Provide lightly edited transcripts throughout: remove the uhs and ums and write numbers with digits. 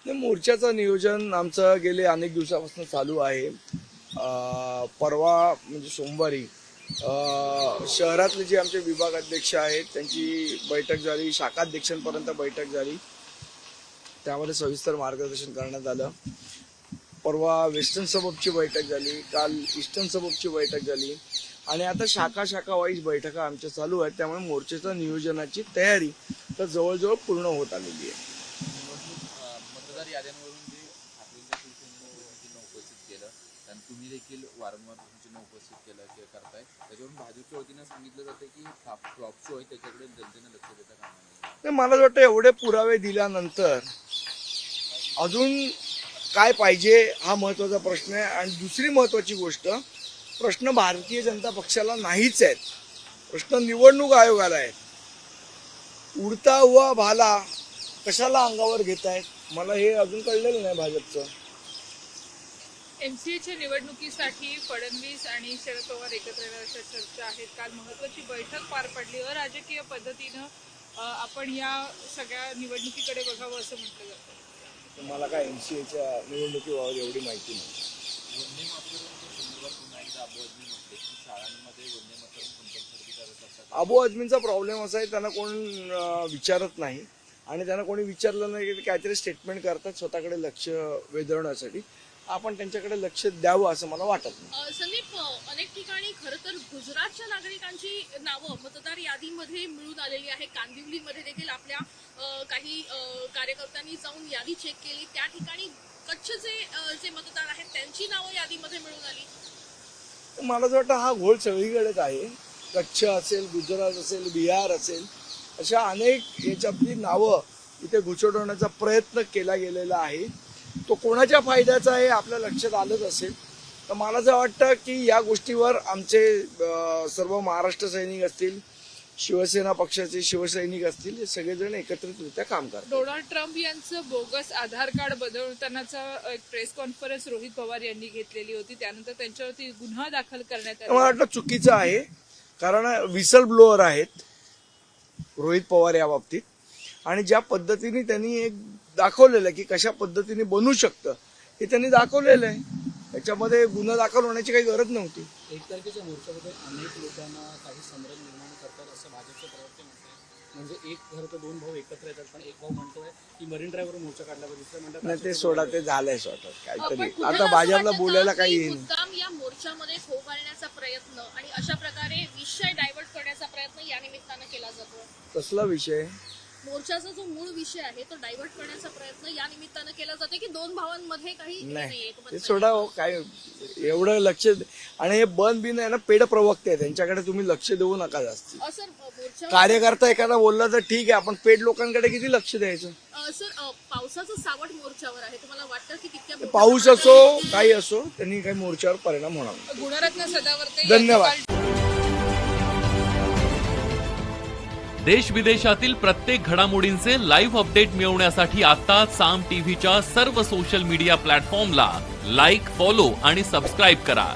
मोर्चाचं नियोजन आमचं गेले अनेक दिवसापासून चालू आहे. परवा म्हणजे सोमवारी शहरातले जे आमचे विभागाध्यक्ष आहेत त्यांची बैठक झाली, शाखाध्यक्षांपर्यंत बैठक झाली, त्यामध्ये सविस्तर मार्गदर्शन करण्यात आलं. परवा वेस्टर्न सबअबची बैठक झाली, काल ईस्टर्न सबअबची बैठक झाली आणि आता शाखा वाईज बैठका आमच्या चालू आहेत. त्यामुळे मोर्चाच्या नियोजनाची तयारी तर जवळजवळ पूर्ण होत आलेली आहे. मतदार याद्यांवरून जे ठाकरेंच्या शिवसेनेने उपस्थित केलं आणि तुम्ही देखील वारंवार उपस्थित केलं करताय, त्याच्यावरून भाजपच्या वतीनं सांगितलं जातं की फ्लॉप शो आहे, त्याच्याकडे जनतेनं लक्ष देता कामा नये. मला वाटतं एवढे पुरावे दिल्यानंतर अजून काय पाहिजे हा महत्वाचा प्रश्न आहे. आणि दुसरी महत्वाची गोष्ट, प्रश्न भारतीय जनता पक्षाला नाहीच आहेत, प्रश्न निवडणूक आयोगाला आहेत. उडता हुआ भाला कशाला अंगावर घेत आहेत मला हे अजून कळलेलं नाही भाजपचं. एमसीएच्या निवडणुकीसाठी फडणवीस आणि शरद पवार एकत्र येण्याच्या चर्चा आहेत. काल महत्वाची बैठक पार पडली. अराजकीय पद्धतीनं आपण या सगळ्या निवडणुकीकडे बघावं असं म्हटलं जातं. मला काय एमसीएच्या निवडणुकीबाबत एवढी माहिती नाही. वंदे मातरमच्या संदर्भात पुन्हा एकदा अबू आझमी म्हटले की शाळांमध्ये वंदे मातरम कंपल्सरी करत असतात. अबू आझमींचा प्रॉब्लेम असा आहे, त्यांना कोण विचारत नाही आणि त्यांना कोणी विचारलं नाही की काहीतरी स्टेटमेंट करतात स्वतःकडे लक्ष वेधवण्यासाठी. आपण त्यांच्याकडे लक्ष द्यावं असं मला वाटत नाही. संदीप, अनेक ठिकाणी खरं तर गुजरातच्या नागरिकांची नावं मतदार यादीमध्ये मिळून आलेली आहे. कांदिवलीमध्ये देखील आपल्या काही कार्यकर्त्यांनी जाऊन यादी चेक केली. त्या ठिकाणी कच्छचे जे मतदार आहेत त्यांची नावं यादीमध्ये मिळून आली. मला असं वाटतं हा घोळ सगळीकडेच आहे. कच्छ असेल, गुजरात असेल, बिहार असेल, अशा अनेक याच्यातली नावं इथे घुसडवण्याचा प्रयत्न केला गेलेला आहे. तो कोणाच्या फायद्याचा आहे आपल्या लक्षात आलंच असेल. तर मला असं वाटतं की या गोष्टीवर आमचे सर्व महाराष्ट्र सैनिक असतील, शिवसेना पक्षाचे शिवसैनिक असतील, हे सगळेजण एकत्रितरित्या काम करतात. डोनाल्ड ट्रम्प यांचं बोगस आधार कार्ड बदलतानाचा एक प्रेस कॉन्फरन्स रोहित पवार यांनी घेतलेली होती. त्यानंतर त्यांच्यावरती गुन्हा दाखल करण्यात आला. मला वाटतं चुकीचं आहे, कारण विसल ब्लोअर आहेत रोहित पवार या बाबतीत. आणि ज्या पद्धतीने त्यांनी एक दाखवलेलं आहे की कशा पद्धतीने बनू शकतं हे त्यांनी दाखवलेलं आहे. त्याच्यामध्ये गुन्हा दाखल होण्याची काही गरज नव्हती. 1 तारखेच्या मोर्चामध्ये अनेक लोकांना काही संभ्रम निर्माण करतात असं भाजपचे प्रवक्ते म्हणतात. म्हणजे एक घर तर 2 भाऊ एकत्र येतात, पण एक भाऊ म्हणतोय की मरीन ड्राईव्हवर मोर्चा काढला पाहिजे, दुसरा म्हणतात नाही ते सोडा, ते झालंय स्वतः काहीतरी. पण कुठे आता असं भाजपला वाटतं बोलायला की काही येईल. मुद्दाम या मोर्चामध्ये खो घालण्याचा प्रयत्न आणि अशा प्रकारे विषय डायव्हर्ट करण्याचा प्रयत्न या निमित्तानं केला जातो. कसला विषय? मोर्चाचा जो मूळ विषय आहे तो डायव्हर्ट करण्याचा प्रयत्न या निमित्तानं केला जातो की 2 भावांमध्ये काही नाही ते नाहीये. सोडा हो, काय एवढं लक्ष. आणि हे बन बिन आहे ना, पेड प्रवक्ते आहे, त्यांच्याकडे तुम्ही लक्ष देऊ नका जास्त. सर, मोर्चा कार्यकर्ता एखादा बोलला तर ठीक आहे, आपण पेड लोकांकडे किती लक्ष द्यायचं. सर, पावसाचं सावट मोर्चावर आहे. तुम्हाला वाटतं की तितक्या पाऊस असो काही असो त्यांनी काही मोर्चावर परिणाम होणार नाही. गुणरत्न सदावर्ते धन्यवाद. देश विदेशातील प्रत्येक घडामोडींचे लाईव्ह अपडेट मिळवण्यासाठी आता साम टीव्हीच्या सर्व सोशल मीडिया प्लॅटफॉर्मला लाईक, फॉलो आणि सबस्क्राईब करा.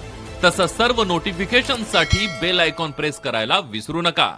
तसंच सर्व नोटिफिकेशनसाठी बेल आयकॉन प्रेस करायला विसरू नका.